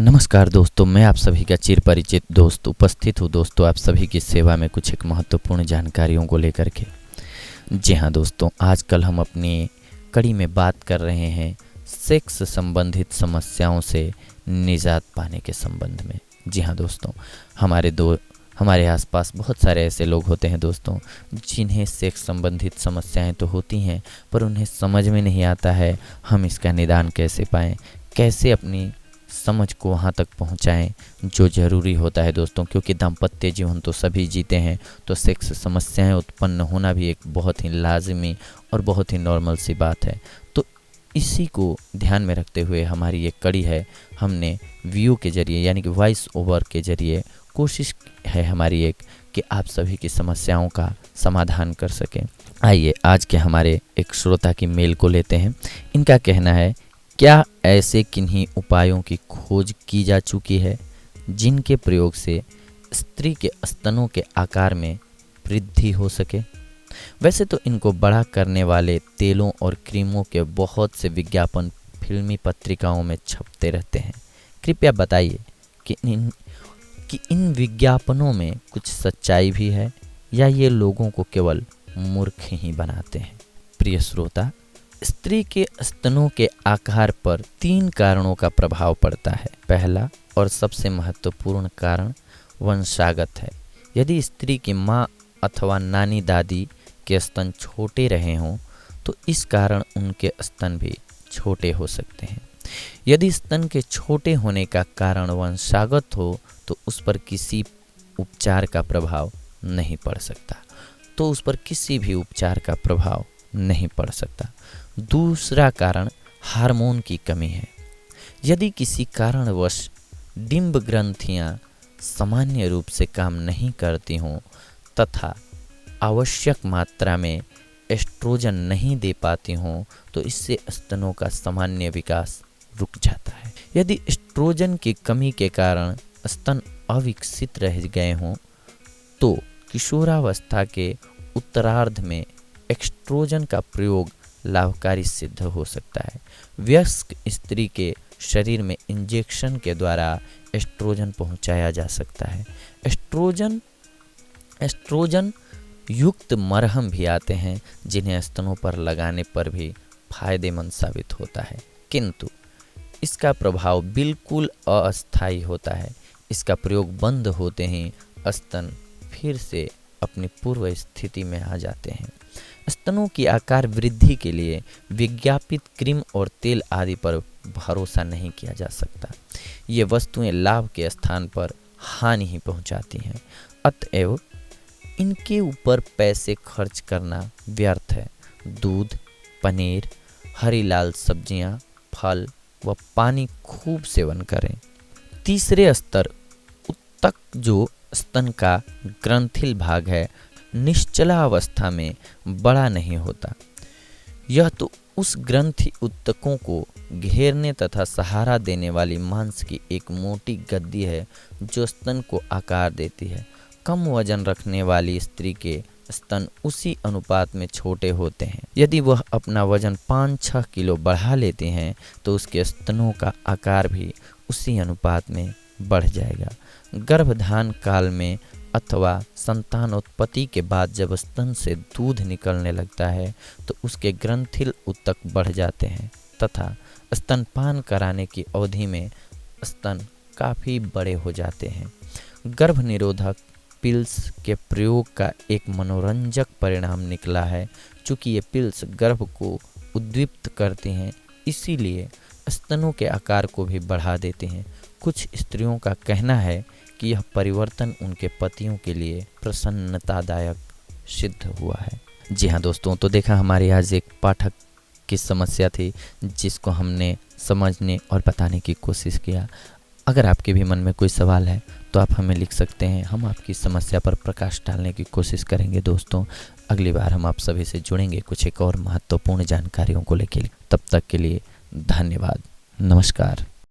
नमस्कार दोस्तों, मैं आप सभी का चिर परिचित दोस्त उपस्थित हूँ दोस्तों आप सभी की सेवा में कुछ एक महत्वपूर्ण जानकारियों को लेकर के। जी हाँ दोस्तों, आजकल हम अपनी कड़ी में बात कर रहे हैं सेक्स संबंधित समस्याओं से निजात पाने के संबंध में। जी हाँ दोस्तों, हमारे आसपास बहुत सारे ऐसे लोग होते हैं दोस्तों जिन्हें सेक्स संबंधित समस्याएं तो होती हैं, पर उन्हें समझ में नहीं आता है हम इसका निदान कैसे पाएँ, कैसे अपनी समझ को वहाँ तक पहुँचाएँ जो ज़रूरी होता है दोस्तों। क्योंकि दाम्पत्य जीवन तो सभी जीते हैं, तो सेक्स समस्याएं उत्पन्न होना भी एक बहुत ही लाजमी और बहुत ही नॉर्मल सी बात है। तो इसी को ध्यान में रखते हुए हमारी ये कड़ी है, हमने व्यू के ज़रिए यानी कि वॉइस ओवर के ज़रिए कोशिश है हमारी एक कि आप सभी की समस्याओं का समाधान कर सकें। आइए आज के हमारे एक श्रोता की मेल को लेते हैं। इनका कहना है, क्या ऐसे किन्हीं उपायों की खोज की जा चुकी है जिनके प्रयोग से स्त्री के स्तनों के आकार में वृद्धि हो सके? वैसे तो इनको बड़ा करने वाले तेलों और क्रीमों के बहुत से विज्ञापन फिल्मी पत्रिकाओं में छपते रहते हैं। कृपया बताइए कि इन विज्ञापनों में कुछ सच्चाई भी है या ये लोगों को केवल मूर्ख ही बनाते हैं? प्रिय श्रोता, स्त्री के स्तनों के आकार पर 3 कारणों का प्रभाव पड़ता है। पहला और सबसे महत्वपूर्ण कारण वंशागत है। यदि स्त्री की माँ अथवा नानी दादी के स्तन छोटे रहे हों तो इस कारण उनके स्तन भी छोटे हो सकते हैं। यदि स्तन के छोटे होने का कारण वंशागत हो तो उस पर किसी उपचार का प्रभाव नहीं पड़ सकता। दूसरा कारण हार्मोन की कमी है। यदि किसी कारणवश डिंब ग्रंथियां सामान्य रूप से काम नहीं करती हों तथा आवश्यक मात्रा में एस्ट्रोजन नहीं दे पाती हों तो इससे स्तनों का सामान्य विकास रुक जाता है। यदि एस्ट्रोजन की कमी के कारण स्तन अविकसित रह गए हों तो किशोरावस्था के उत्तरार्ध में एस्ट्रोजन का प्रयोग लाभकारी सिद्ध हो सकता है। वयस्क स्त्री के शरीर में इंजेक्शन के द्वारा एस्ट्रोजन पहुंचाया जा सकता है। एस्ट्रोजन युक्त मरहम भी आते हैं जिन्हें स्तनों पर लगाने पर भी फायदेमंद साबित होता है, किंतु इसका प्रभाव बिल्कुल अस्थायी होता है। इसका प्रयोग बंद होते ही स्तन फिर से अपनी पूर्व स्थिति में आ जाते हैं। स्तनों की आकार वृद्धि के लिए विज्ञापित क्रीम और तेल आदि पर भरोसा नहीं किया जा सकता। ये वस्तुएं लाभ के स्थान पर हानि ही पहुंचाती हैं, अतएव इनके ऊपर पैसे खर्च करना व्यर्थ है। दूध, पनीर, हरी लाल सब्जियां, फल व पानी खूब सेवन करें। तीसरे स्तर उत्तक जो स्तन का ग्रंथिल भाग है निश्चला अवस्था में बड़ा नहीं होता। यह तो उस ग्रंथि उत्तकों को घेरने तथा सहारा देने वाली मांस की एक मोटी गद्दी है जो स्तन को आकार देती है। कम वजन रखने वाली स्त्री के स्तन उसी अनुपात में छोटे होते हैं। यदि वह अपना वजन 5-6 किलो बढ़ा लेते हैं तो उसके स्तनों का आकार भी उसी अनुपात में बढ़ जाएगा। गर्भधान काल में अथवा संतानोत्पत्ति के बाद जब स्तन से दूध निकलने लगता है तो उसके ग्रंथिल उत्तक बढ़ जाते हैं तथा स्तनपान कराने की अवधि में स्तन काफ़ी बड़े हो जाते हैं। गर्भ निरोधक पिल्स के प्रयोग का एक मनोरंजक परिणाम निकला है। चूँकि ये पिल्स गर्भ को उद्दीप्त करते हैं, इसीलिए स्तनों के आकार को भी बढ़ा देते हैं। कुछ स्त्रियों का कहना है कि यह परिवर्तन उनके पतियों के लिए प्रसन्नतादायक सिद्ध हुआ है। जी हाँ दोस्तों, तो देखा हमारे आज एक पाठक की समस्या थी जिसको हमने समझने और बताने की कोशिश किया। अगर आपके भी मन में कोई सवाल है तो आप हमें लिख सकते हैं, हम आपकी समस्या पर प्रकाश डालने की कोशिश करेंगे। दोस्तों, अगली बार हम आप सभी से जुड़ेंगे कुछ एक और महत्वपूर्ण जानकारियों को लेकर। तब तक के लिए धन्यवाद। नमस्कार।